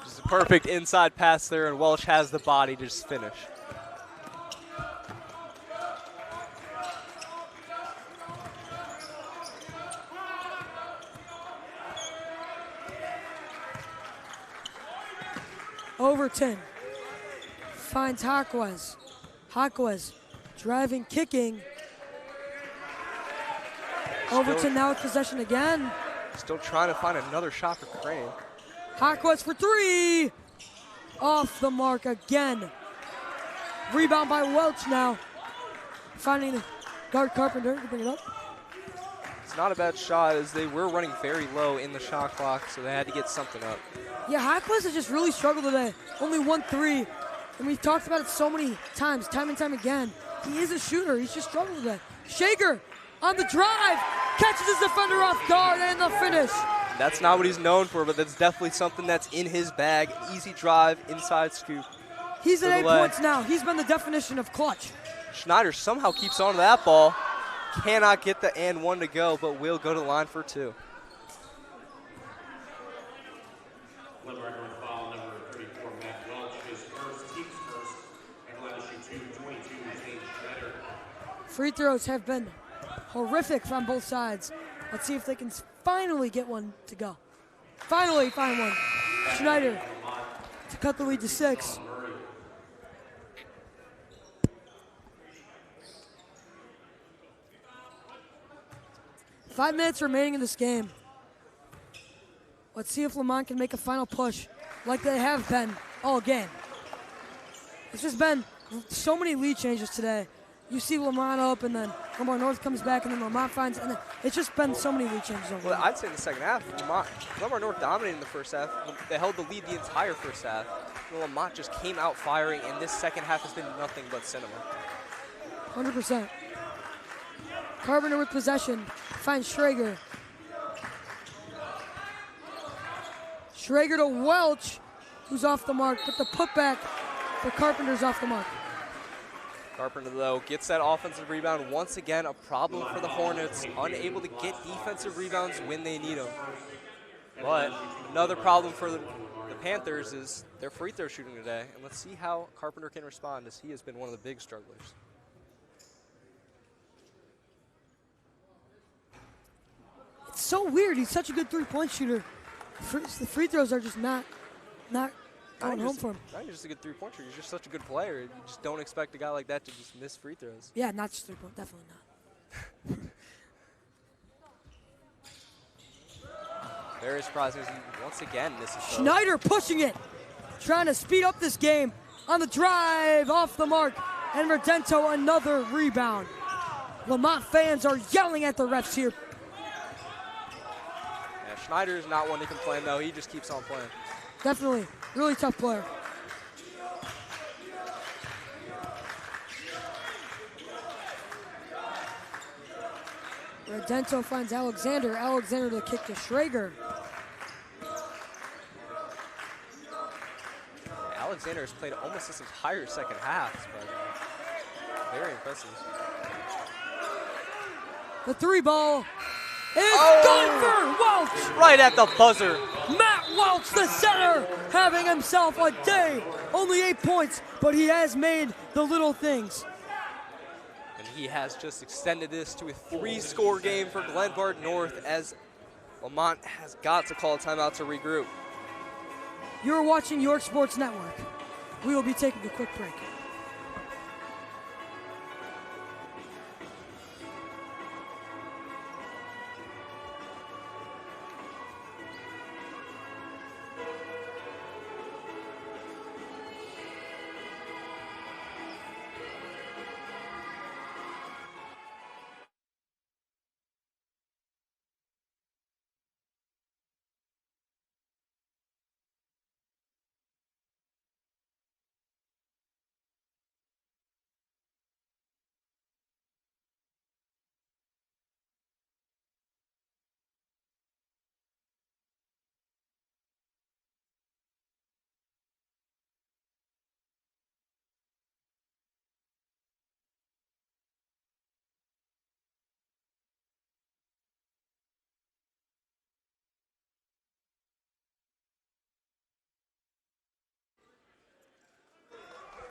Just a perfect inside pass there, and Welch has the body to just finish. Overton finds Hawkwez. Hawkwez driving, kicking. Overton now with possession again. Still trying to find another shot for Crane. Hawkwez for 3. Off the mark again. Rebound by Welch now. Finding the guard Carpenter to bring it up. It's not a bad shot as they were running very low in the shot clock, so they had to get something up. Yeah, Hawkwez has just really struggled today. Only 1 3. And we've talked about it so many times, time and time again. He is a shooter. He's just struggled today. Schrager on the drive. Catches his defender off guard and the finish. That's not what he's known for, but that's definitely something that's in his bag. Easy drive, inside scoop. He's at 8 delay. points now. He's been the definition of clutch. Schneider somehow keeps on to that ball. Cannot get the and one to go, but will go to the line for 2. Glenbard with foul number 34, Matt Welch, his first, team's first, and let us shoot 2-22 James Schneider. Free throws have been horrific from both sides. Let's see if they can finally get one to go. Finally find one. Schneider to cut the lead to 6. Five minutes remaining in this game. Let's see if Lemont can make a final push like they have been all game. It's just been so many lead changes today. You see Lemont up, and then Glenbard North comes back, and then Lemont finds, and then it's just been so many lead changes over. Well, I'd say in the second half, Glenbard North dominated in the first half. They held the lead the entire first half. Lemont just came out firing, and this second half has been nothing but cinema. 100%. Carpenter with possession, finds Schrager. Schrager to Welch, who's off the mark, but the putback for Carpenter's off the mark. Carpenter, though, gets that offensive rebound. Once again, a problem for the Hornets, unable to get defensive rebounds when they need them. But another problem for the Panthers is their free throw shooting today. And let's see how Carpenter can respond, as he has been one of the big strugglers. It's so weird. He's such a good three-point shooter. The free throws are just not going home for him. Not just a good three-point shooter. He's just such a good player. You just don't expect a guy like that to just miss free throws. Yeah, not just three-point. Definitely not. Very surprising as he once again misses. Schneider pushing it, trying to speed up this game on the drive, off the mark, and Redento another rebound. Lemont fans are yelling at the refs here. Yeah, Schneider is not one to complain, though. He just keeps on playing. Definitely, really tough player. Redento finds Alexander. Alexander to kick to Schrager. Alexander has played almost this entire second half, but very impressive. The three ball is good for Welch. Right at the buzzer. Matt Welch, the center, having himself a day. Only 8 points, but he has made the little things. And he has just extended this to a 3-score game for Glenbard North, as Lemont has got to call a timeout to regroup. You're watching York Sports Network. We will be taking a quick break.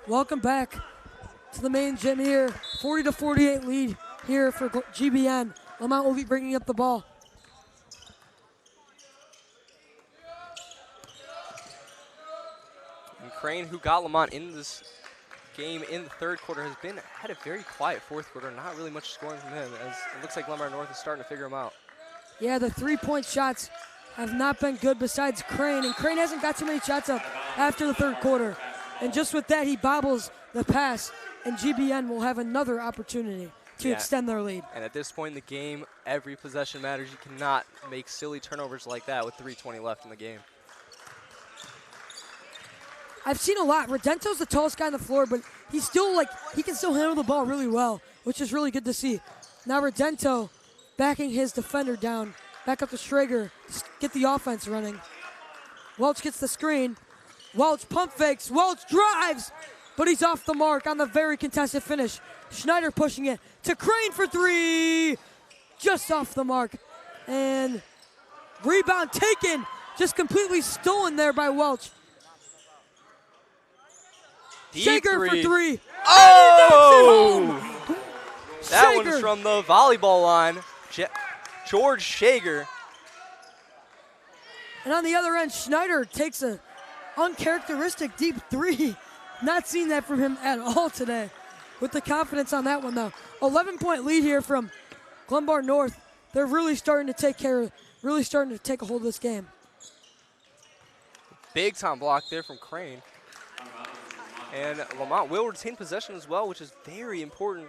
Welcome back to the main gym here. 40-48 lead here for GBN. Lemont will be bringing up the ball. And Crane, who got Lemont in this game in the third quarter, had a very quiet fourth quarter. Not really much scoring from him, as it looks like Glenbard North is starting to figure him out. Yeah, the three-point shots have not been good besides Crane, and Crane hasn't got too many shots up after the third quarter. And just with that, he bobbles the pass, and GBN will have another opportunity to extend their lead. And at this point in the game, every possession matters. You cannot make silly turnovers like that with 3:20 left in the game. I've seen a lot. Redento's the tallest guy on the floor, but he's still he can still handle the ball really well, which is really good to see. Now Redento backing his defender down, back up to Schrager, get the offense running. Welch gets the screen. Welch pump fakes. Welch drives, but he's off the mark on the very contested finish. Schneider pushing it to Crane for three. Just off the mark. And rebound taken. Just completely stolen there by Welch. Shager for three. Oh! That Shager. one's from the volleyball line. George Shager. And on the other end, Schneider takes a uncharacteristic deep three. Not seen that from him at all today. With the confidence on that one, though. 11-point lead here from Glenbard North. They're really starting to take a hold of this game. Big time block there from Crane. And Lemont will retain possession as well, which is very important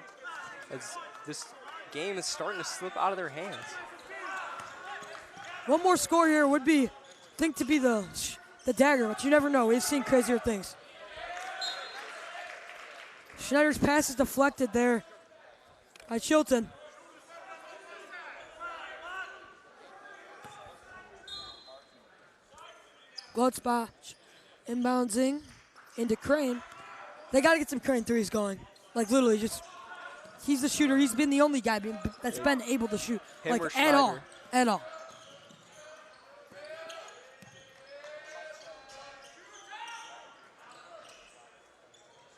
as this game is starting to slip out of their hands. One more score here would be, think to be the dagger, but you never know. We've seen crazier things. Schneider's pass is deflected there by Chilton. Glutzbach inboundsing into Crane. They got to get some Crane threes going. Like literally just, he's the shooter. He's been the only guy that's been able to shoot like at all.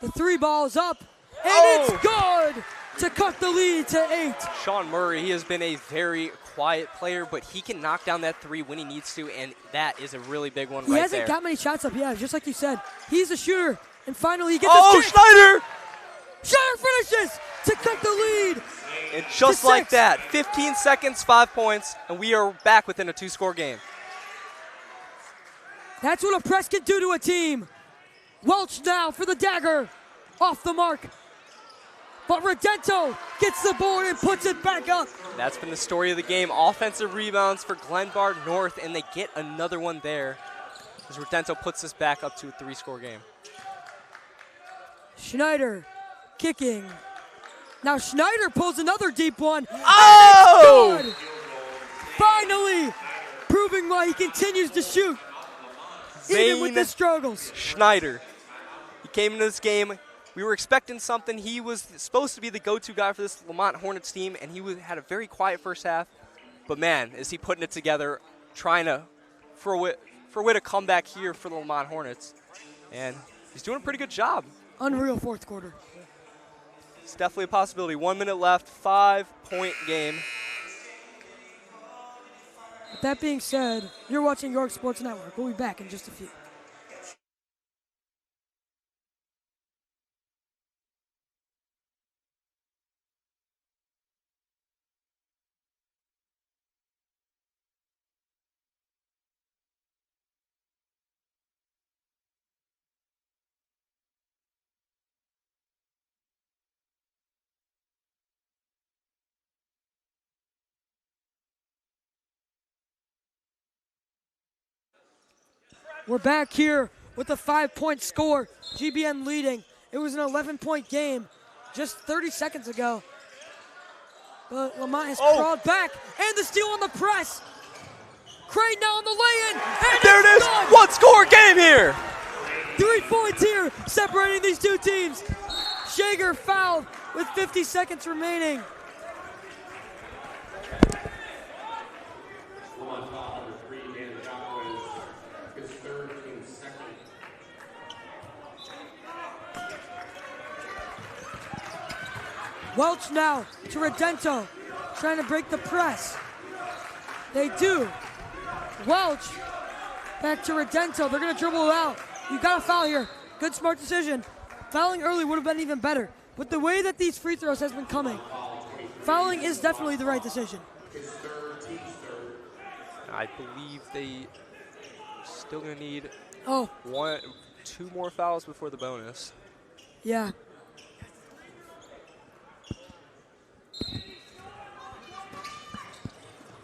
The three ball is up, and it's good to cut the lead to 8. Sean Murray, he has been a very quiet player, but he can knock down that three when he needs to, and that is a really big one right there. He hasn't got many shots up, yeah, just like you said. He's a shooter, and finally he gets a Schneider! Schneider finishes to cut the lead. And just like that, 15 seconds, 5 points, and we are back within a 2-score game. That's what a press can do to a team. Welch now for the dagger, off the mark. But Redento gets the board and puts it back up. That's been the story of the game. Offensive rebounds for Glenbard North, and they get another one there as Redento puts this back up to a 3-score game. Schneider kicking. Now Schneider pulls another deep one. Oh! And it's good. Finally proving why he continues to shoot. Even with the struggles. Schneider. He came into this game. We were expecting something. He was supposed to be the go-to guy for this Lemont Hornets team, and he had a very quiet first half. But man, is he putting it together, trying to for a way to come back here for the Lemont Hornets. And he's doing a pretty good job. Unreal fourth quarter. It's definitely a possibility. 1 minute left, 5-point game. With that being said, you're watching York Sports Network. We'll be back in just a few. We're back here with a 5-point score. GBN leading. It was an 11-point game just 30 seconds ago. But Lemont has crawled back, and the steal on the press. Crane now on the lay-in, and there it is! Done. 1-score game here! 3 points here, separating these two teams. Shager fouled with 50 seconds remaining. Welch now to Redento, trying to break the press. They do. Welch back to Redento. They're going to dribble it out. You got a foul here. Good, smart decision. Fouling early would have been even better. With the way that these free throws has been coming, fouling is definitely the right decision. I believe they still going to need 2 more fouls before the bonus. Yeah.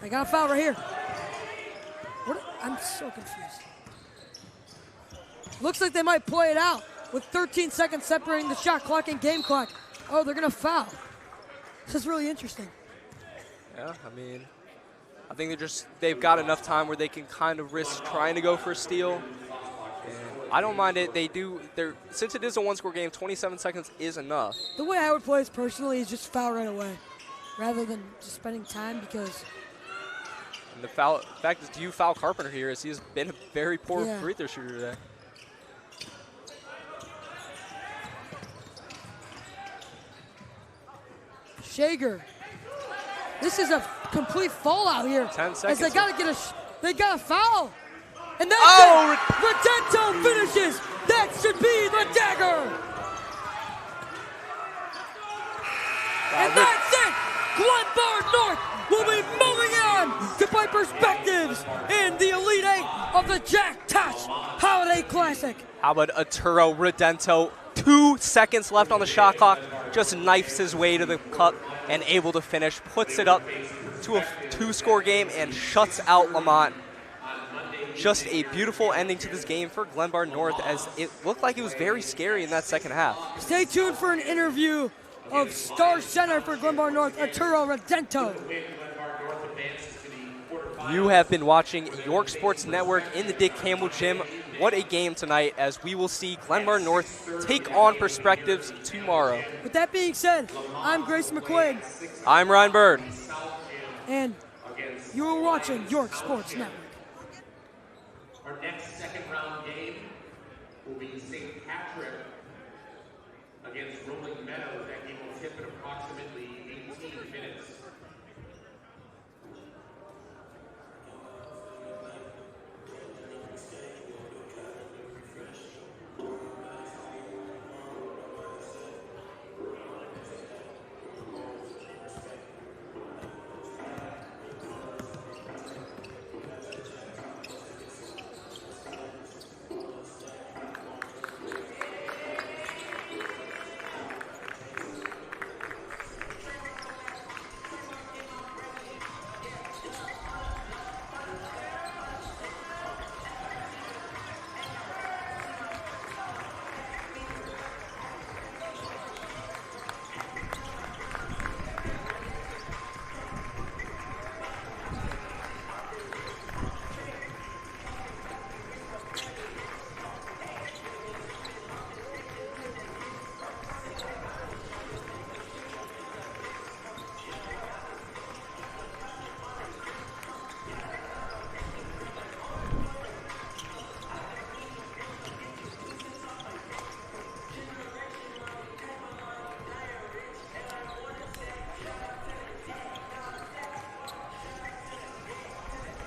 I got a foul right here. What? I'm so confused. Looks like they might play it out with 13 seconds separating the shot clock and game clock. Oh, they're going to foul. This is really interesting. Yeah, I mean, I think they've got enough time where they can kind of risk trying to go for a steal. And I don't mind it. Since it is a one-score game, 27 seconds is enough. The way I would play this personally is just foul right away, rather than just spending time because. And the fact is, do you foul Carpenter here, as he has been a very poor free throw shooter today. Shager. This is a complete fallout here. 10 seconds. As they got a foul. And that's it. Redento finishes. That should be the dagger. And that's it. Glenbard North will be moving on to play perspectives in the Elite Eight of the Jack Tosh Holiday Classic. How about Arturo Redento? 2 seconds left on the shot clock. Just knifes his way to the cup and able to finish. Puts it up to a 2-score game and shuts out Lemont. Just a beautiful ending to this game for Glenbard North, as it looked like it was very scary in that second half. Stay tuned for an interview of star center for Glenbard North, Arturo Redento. You have been watching York Sports Network in the Dick Campbell Gym. What a game tonight, as we will see Glenbard North take on Perspectives tomorrow. With that being said, I'm Grace McQuaid. I'm Ryan Bird. And you are watching York Sports Network. Our next second-round game will be St. Patrick against Rolling Meadows. That game will tip in approximately 18 minutes.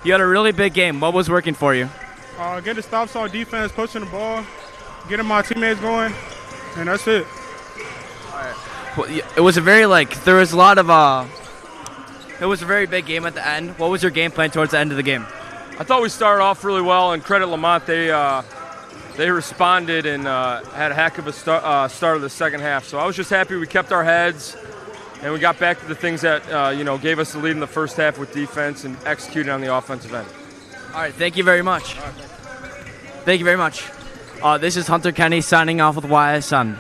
You had a really big game. What was working for you? Getting the stops on defense, pushing the ball, getting my teammates going, and that's it. Well, it was a very there was a lot of it was a very big game at the end. What was your game plan towards the end of the game? I thought we started off really well, and credit Lemont, they responded and had a heck of a start of the second half. So I was just happy we kept our heads and we got back to the things that gave us the lead in the first half with defense and executed on the offensive end. All right, thank you very much. Thank you very much. This is Hunter Kenny signing off with YSN.